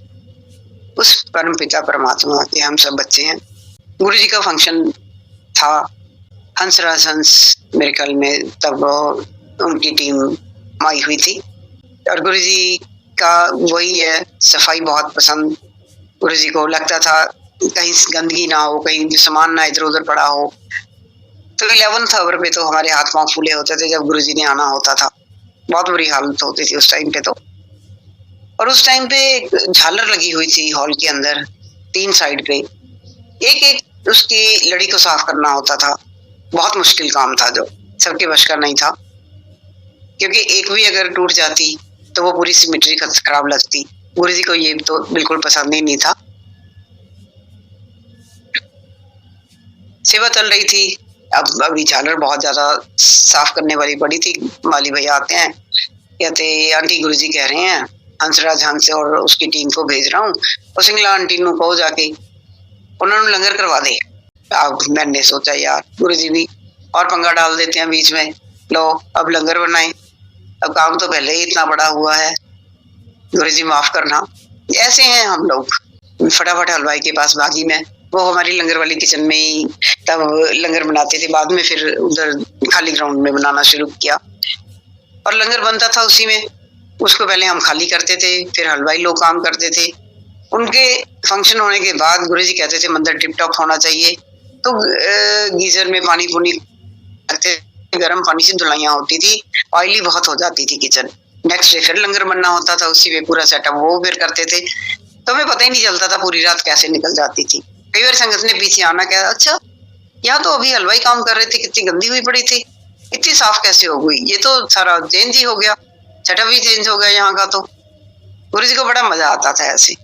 उस परम पिता परमात्मा के हम सब बच्चे हैं। गुरुजी का फंक्शन था, हंसराज हंस मेरे ख्याल में तब उनकी टीम आई हुई थी। और गुरुजी का वही है, सफाई बहुत पसंद। गुरुजी को लगता था कहीं गंदगी ना हो, कहीं सामान ना इधर उधर पड़ा हो। तो 11th आवर पे तो हमारे हाथ पांव फूले होते थे जब गुरुजी ने आना होता था। बहुत बुरी हालत होती थी उस टाइम पे तो। और उस टाइम पे झालर लगी हुई थी हॉल के अंदर 3 साइड पे, एक एक उसकी लड़ी को साफ करना होता था। बहुत मुश्किल काम था जो सबके वश का नहीं था, क्योंकि एक भी अगर टूट जाती तो वो पूरी सिमेट्री खराब लगती। गुरुजी को ये तो बिल्कुल पसंद ही नहीं था। सेवा चल रही थी, अब अभी झालर बहुत ज्यादा साफ करने वाली पड़ी थी। माली भैया आते हैं, कहते आंटी गुरुजी कह रहे हैं हंसराज हंस और उसकी टीम को भेज रहा हूँ, और सिंगला आंटी को कहो जाके उन्होंने लंगर करवा दे। अब मैंने सोचा यार गुरुजी भी और पंगा डाल देते हैं बीच में, लो अब लंगर बनाए, अब काम तो पहले ही इतना बड़ा हुआ है, गुरु जी माफ करना। ऐसे हैं हम लोग। फटाफट हलवाई के पास भागी मैं, वो हमारी लंगर वाली किचन में ही तब लंगर बनाते थे, बाद में फिर उधर खाली ग्राउंड में बनाना शुरू किया और लंगर बनता था उसी में। उसको पहले हम खाली करते थे, फिर हलवाई लोग काम करते थे। उनके फंक्शन होने के बाद गुरुजी कहते थे मंदिर टिप टॉप होना चाहिए, तो गीजर में पानी पुनी करते, गर्म पानी से धुलाइयाँ होती थी, ऑयली बहुत हो जाती थी किचन। नेक्स्ट डे फिर लंगर बनना होता था, उसी में पूरा सेटअप वो फिर करते थे, तो हमें पता ही नहीं चलता था पूरी रात कैसे निकल जाती थी। कई बार संगत ने पीछे आना, क्या अच्छा यहाँ तो अभी हलवाई काम कर रहे थे, कितनी गंदी हुई पड़ी थी, इतनी साफ कैसे हो गई, ये तो सारा चेंज ही हो गया, सेटअप ही चेंज हो गया यहाँ का। तो गुरुजी को बड़ा मजा आता था ऐसे।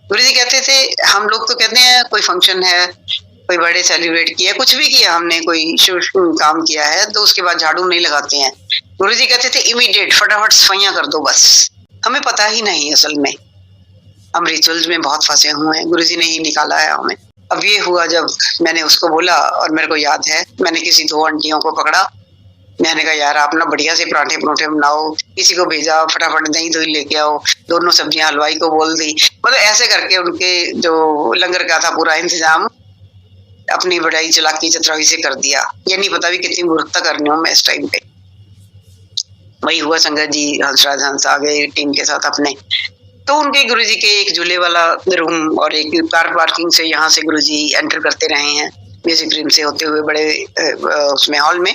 गुरुजी कहते थे हम लोग तो कहते हैं कोई फंक्शन है, कोई बर्थडे सेलिब्रेट किया, कुछ भी किया हमने, कोई शुभ काम किया है, तो उसके बाद झाड़ू नहीं लगाते हैं। गुरुजी कहते थे इमीडिएट फटाफट सफाइयां कर दो बस। हमें पता ही नहीं, असल में हम रिचुअल्स में बहुत फंसे हुए हैं, गुरुजी ने ही निकाला है हमें। अब ये हुआ जब मैंने उसको बोला, और मेरे को याद है मैंने किसी 2 आंटियों को पकड़ा, मैंने कहा यार आप ना बढ़िया से पराठे परोठे बनाओ, किसी को भेजा फटाफट दही दही लेके आओ, दोनों सब्जियां हलवाई को बोल दी, मतलब ऐसे करके उनके जो लंगर का था पूरा इंतजाम अपनी बड़ाई चालाकी चतुराई से कर दिया। ये नहीं पता भी कितनी मूर्खता करनी हूँ मैं इस टाइम पे। वही हुआ, संगत जी हंसराज हंस आ गए टीम के साथ अपने, तो उनके गुरुजी के एक झूले वाला रूम और एक कार पार्किंग से यहाँ से गुरुजी एंटर करते रहे हैं म्यूजिक रूम से होते हुए बड़े उसमें हॉल में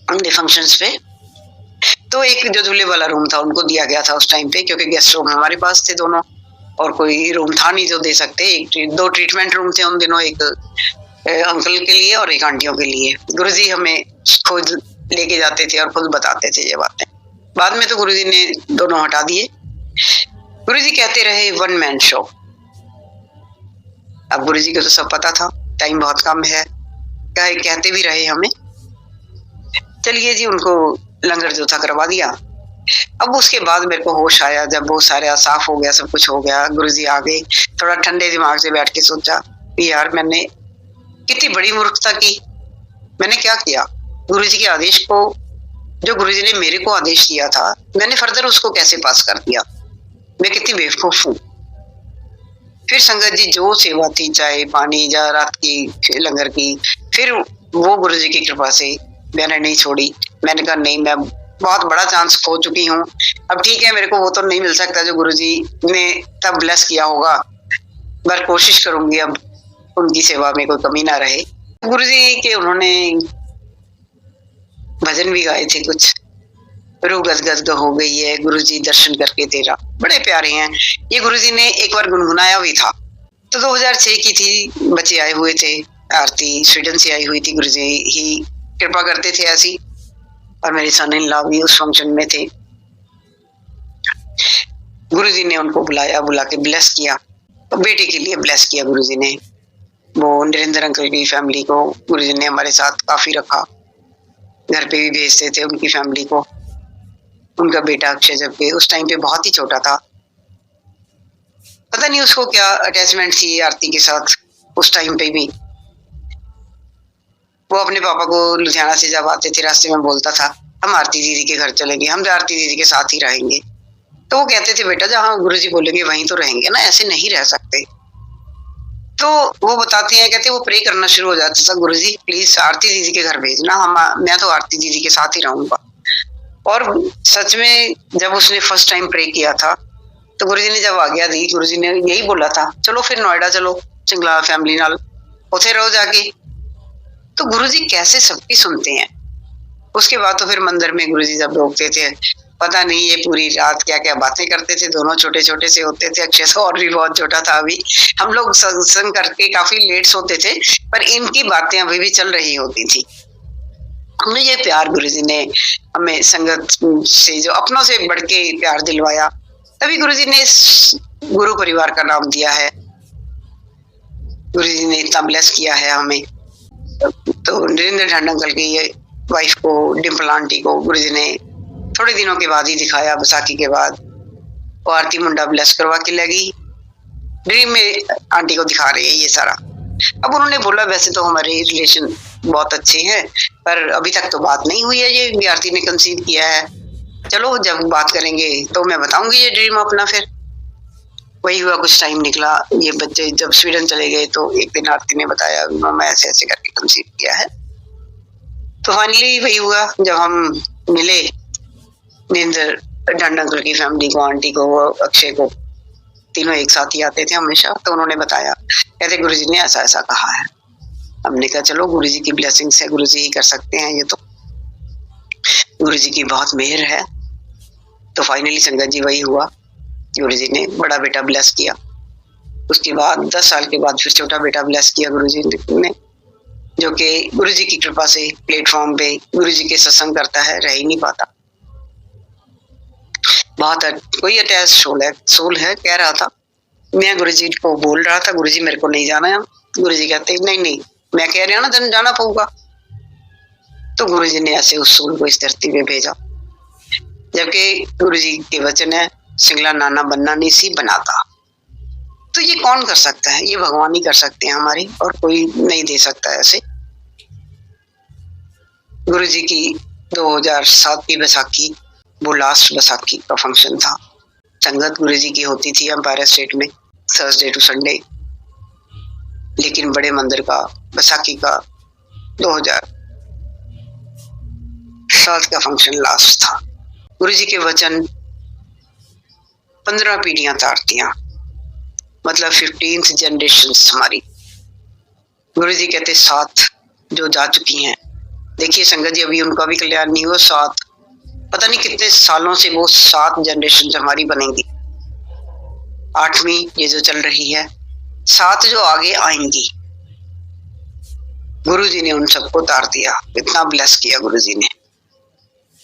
उनके फंक्शंस पे। तो एक जो झूले वाला रूम था उनको दिया गया था उस टाइम पे, क्योंकि गेस्ट रूम हमारे पास थे दोनों और कोई रूम था नहीं जो दे सकते। 2 ट्रीटमेंट रूम थे उन दिनों, एक अंकल के लिए और एक आंटियों के लिए। गुरुजी हमें खुद लेके जाते थे और खुद बताते थे ये बातें। बाद में तो गुरुजी ने दोनों हटा दिए। गुरुजी कहते रहे 1 मैन शो। अब गुरुजी को तो सब पता था, टाइम बहुत कम है, कहते भी रहे हमें। चलिए जी, उनको लंगर जो था करवा दिया। अब उसके बाद मेरे को होश आया, जब वो सारा साफ हो गया, सब कुछ हो गया, गुरुजी आ गए, थोड़ा ठंडे दिमाग से बैठ के सोचा यार मैंने कितनी बड़ी मूर्खता की। मैंने क्या किया, गुरुजी के आदेश को, जो गुरुजी ने मेरे को आदेश दिया था, मैंने फर्दर उसको कैसे पास कर दिया, मैं कितनी बेवकूफ हूँ। फिर संगत जी जो सेवा थी, चाय पानी या रात की लंगर की, फिर वो गुरुजी की कृपा से मैंने नहीं छोड़ी। मैंने कहा नहीं, मैं बहुत बड़ा चांस खो चुकी हूँ, अब ठीक है मेरे को वो तो नहीं मिल सकता जो गुरुजी ने तब ब्लेस किया होगा, पर कोशिश करूंगी अब उनकी सेवा में कोई कमी ना रहे। गुरुजी के उन्होंने भजन भी गाए थे कुछ, रूह गदगद हो गई है गुरुजी दर्शन करके तेरा, बड़े प्यारे हैं ये। गुरुजी ने एक बार गुनगुनाया भी था। तो 2006 की थी, बच्चे आए हुए थे, आरती स्वीडन से आई हुई थी, गुरुजी ही कृपा करते थे ऐसी, और मेरे सन इन लॉ भी उस फंक्शन में थे। गुरुजी ने उनको बुलाया, बुला के ब्लेस किया, तो बेटे के लिए ब्लेस किया गुरुजी ने। वो नरेंद्र अंकल की फैमिली को गुरुजी ने हमारे साथ काफी रखा, घर पे भी भेजते थे उनकी फैमिली को। उनका बेटा अक्षय जबकि उस टाइम पे बहुत ही छोटा था, पता नहीं उसको क्या अटैचमेंट थी आरती के साथ उस टाइम पे भी। वो अपने पापा को लुधियाना से जब आते थे रास्ते में बोलता था हम आरती दीदी के घर चलेंगे, हम आरती दीदी के साथ ही रहेंगे। तो वो कहते थे बेटा जहाँ गुरुजी बोलेंगे वहीं तो रहेंगे ना, ऐसे नहीं रह सकते। तो वो बताते हैं, कहते वो प्रे करना शुरू हो जाता था, गुरुजी प्लीज आरती दीदी के घर भेजना, मैं तो आरती दीदी के साथ ही रहूंगा। और सच में जब उसने फर्स्ट टाइम प्रे किया था तो गुरुजी ने जब आज्ञा दी, गुरुजी ने यही बोला था चलो फिर नोएडा चलो चिंगला फैमिली नाल उथे रहो जाके। तो गुरुजी कैसे सबकी सुनते हैं। उसके बाद तो फिर मंदिर में गुरुजी जब रोकते थे, पता नहीं ये पूरी रात क्या क्या बातें करते थे। दोनों छोटे छोटे से होते थे, अक्षय से और भी बहुत छोटा था। अभी हम लोग सत्संग करके काफी लेट सोते थे, पर इनकी बातें अभी भी चल रही होती थी। हमें ये प्यार गुरुजी ने हमें संगत से जो अपनों से बढ़ के प्यार दिलवाया, तभी गुरुजी ने इस गुरु परिवार का नाम दिया है। गुरुजी ने इतना ब्लेस किया है हमें। तो नरेंद्र ढांड अंकल की ये वाइफ को, डिम्पल आंटी को गुरुजी ने थोड़े दिनों के बाद ही दिखाया, बैसाखी के बाद। वो आरती मुंडा ब्लेस करवा के लगी, ड्रीम में आंटी को दिखा रही है ये सारा। अब उन्होंने बोला वैसे तो हमारे रिलेशन बहुत अच्छे हैं, पर अभी तक तो बात नहीं हुई है, ये भी आरती ने कंसीव किया है, चलो जब बात करेंगे तो मैं बताऊंगी ये ड्रीम अपना। फिर वही हुआ, कुछ टाइम निकला, ये बच्चे जब स्वीडन चले गए तो एक दिन आरती ने बताया मैं ऐसे ऐसे करके कंसीव किया है। तो फाइनली वही हुआ, जब हम मिले निंदर डंड अंकल की फैमिली को, आंटी को, अक्षय को, तीनों एक साथ ही आते थे हमेशा, तो उन्होंने बताया, कहते गुरुजी ने ऐसा ऐसा कहा है। हमने कहा चलो गुरुजी की ब्लेसिंग्स है, गुरुजी ही कर सकते हैं, ये तो गुरुजी की बहुत मेहर है। तो फाइनली संगत जी वही हुआ, गुरुजी ने बड़ा बेटा ब्लेस किया। उसके बाद 10 साल के बाद फिर छोटा बेटा ब्लेस किया गुरुजी ने, जो कि गुरुजी की कृपा से प्लेटफॉर्म पे गुरुजी के सत्संग करता है, रह ही नहीं पाता। बहुत कोई अटैच सोल है, कह रहा था मैं गुरुजी को बोल रहा था गुरुजी मेरे को नहीं जाना है, गुरुजी कहते नहीं नहीं मैं कह रहा ना तेन जाना पड़ेगा। तो गुरुजी ने ऐसे उस सोल को इस धरती पे भेजा, जबकि गुरुजी के वचन है सिंगला नाना बनना नहीं सी बनाता। तो ये कौन कर सकता है, ये भगवान ही कर सकते हैं हमारी, और कोई नहीं दे सकता ऐसे। गुरुजी की 2007 की बैसाखी, वो लास्ट बैसाखी का फंक्शन था। संगत गुरुजी की होती थी एम्पायर स्टेट में थर्सडे टू संडे, लेकिन बड़े मंदिर का बैसाखी का 2007 का फंक्शन लास्ट था। गुरुजी के वचन 15 पीढ़ियां तारतियां, मतलब 15th जनरेशन हमारी। गुरुजी कहते 7 जो जा चुकी हैं, देखिए संगत जी अभी उनका भी कल्याण नहीं हुआ, 7 पता नहीं कितने सालों से वो 7 जनरेशन हमारी बनेंगी। 8वीं ये जो चल रही है, 7 जो आगे आएंगी, गुरुजी ने उन सबको तार दिया। इतना ब्लेस किया गुरुजी ने,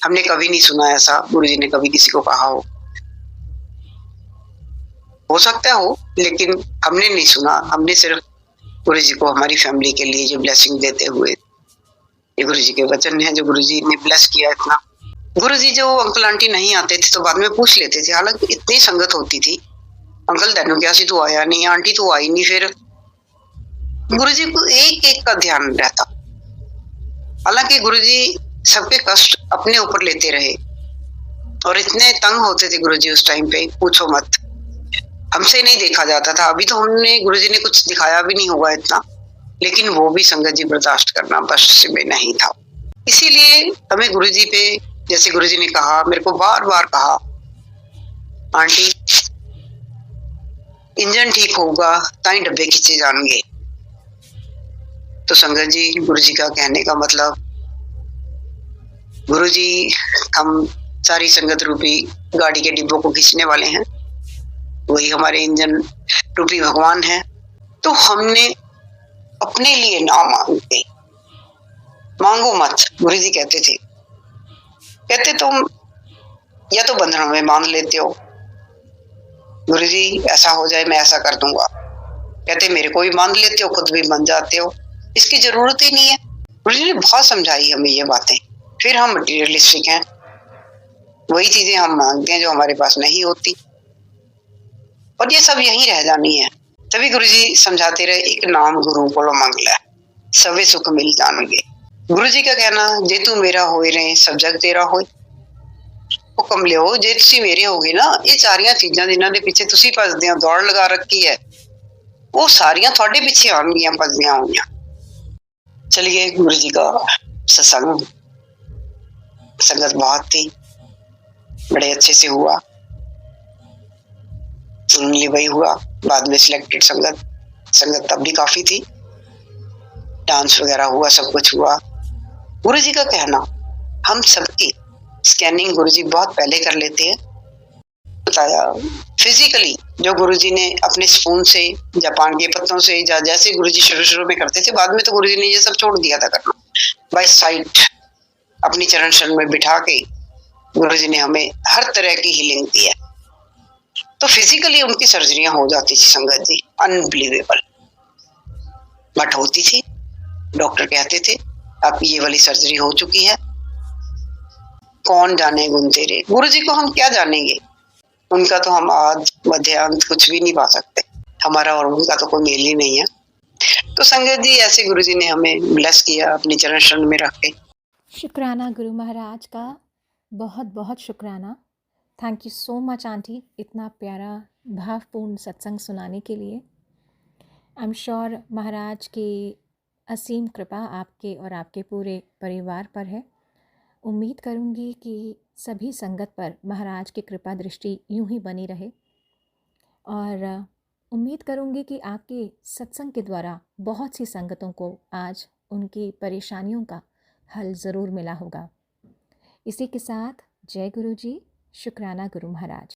हमने कभी नहीं सुना ऐसा गुरुजी ने कभी किसी को कहा हो सकता हो, लेकिन हमने नहीं सुना। हमने सिर्फ गुरुजी को हमारी फैमिली के लिए जो ब्लेसिंग देते हुए, ये गुरुजी के वचन है जो गुरुजी ने ब्लेस किया इतना। गुरुजी जो अंकल आंटी नहीं आते थे तो बाद में पूछ लेते थे, हालांकि इतनी संगत होती थी, अंकल तेनों क्या सी तू आया नहीं, आंटी तू आई नहीं, फिर गुरुजी को एक एक का ध्यान रहता। हालांकि गुरुजी सबके कष्ट अपने ऊपर लेते रहे, और इतने तंग होते थे गुरुजी उस टाइम पे, पूछो मत, हमसे नहीं देखा जाता था। अभी तो हमने गुरुजी ने कुछ दिखाया भी नहीं होगा इतना, लेकिन वो भी संगत जी बर्दाश्त करना बस में नहीं था। इसीलिए हमें गुरुजी पे, जैसे गुरुजी ने कहा, मेरे को बार बार कहा, आंटी इंजन ठीक होगा ताई डब्बे खींचे जाएंगे। तो संगत जी गुरुजी का कहने का मतलब, गुरुजी हम सारी संगत रूपी गाड़ी के डिब्बों को खींचने वाले हैं, वही हमारे इंजन रूपी भगवान है। तो हमने अपने लिए ना मांगते, मांगो मत, गुरुजी कहते थे। कहते तुम या तो बंधनों में बांध लेते हो, गुरुजी ऐसा हो जाए मैं ऐसा कर दूंगा, कहते मेरे को भी बांध लेते हो, खुद भी बन जाते हो, इसकी जरूरत ही नहीं है। गुरुजी ने बहुत समझाई हमें ये बातें। फिर हम मटीरियलिस्टिक हैं, वही चीजें हम मांगते हैं जो हमारे पास नहीं होती, और ये सब यहीं रह जानी है। तभी गुरुजी समझाते रहे, एक नाम गुरु को मांग ले सवे सुख मिल जाएंगे। गुरुजी का कहना, जे तू मेरा होए रहे सब जग तेरा होए। हुक्म लियो जे तुसी मेरे होगे ना, ये सारियां चीजां जिन्हां दे पिछे तुसी भजदे हो, दौड़ लगा रखी है, वो सारियां थोड़े पीछे आउणगियां भजदियां होईयां। चलिए गुरुजी का सत्संग, संगत बहुत थी, बड़े अच्छे से हुआ, वही हुआ। बाद में सिलेक्टेड संगत तब भी काफी थी, डांस वगैरह हुआ, सब कुछ हुआ। गुरुजी का कहना, हम सबकी स्कैनिंग गुरुजी बहुत पहले कर लेते हैं। बताया फिजिकली जो गुरुजी ने अपने स्पून से, जापान के पत्तों से, जैसे गुरुजी शुरू में करते थे, बाद में तो गुरुजी ने ये सब छोड़ दिया था करना। बाय साइट अपनी चरण शरण में बिठा के गुरुजी ने हमें हर तरह की हीलिंग दी है। तो फिजिकली उनकी सर्जरियां हो जाती थी संगत जी, अनबिलीवेबल, बट होती थी। डॉक्टर कहते थे आपकी ये वाली सर्जरी हो चुकी है, कौन जाने गुण तेरे। गुरुजी को हम क्या जानेंगे, उनका तो हम आद मध्य अंत कुछ भी नहीं पा सकते, हमारा और उनका तो कोई मेल ही नहीं है। तो संगत जी ऐसे गुरुजी ने हमें ब्लेस किया अपनी चरण शरण में रख के। शुक्राना गुरु महाराज का, बहुत बहुत शुक्राना। Thank you so much aunty, इतना प्यारा भावपूर्ण सत्संग सुनाने के लिए। आई एम श्योर महाराज की असीम कृपा आपके और आपके पूरे परिवार पर है। उम्मीद करूँगी कि सभी संगत पर महाराज की कृपा दृष्टि यूं ही बनी रहे, और उम्मीद करूँगी कि आपके सत्संग के द्वारा बहुत सी संगतों को आज उनकी परेशानियों का हल ज़रूर मिला होगा। इसी के साथ जय गुरु जी, शुक्राना गुरु महाराज।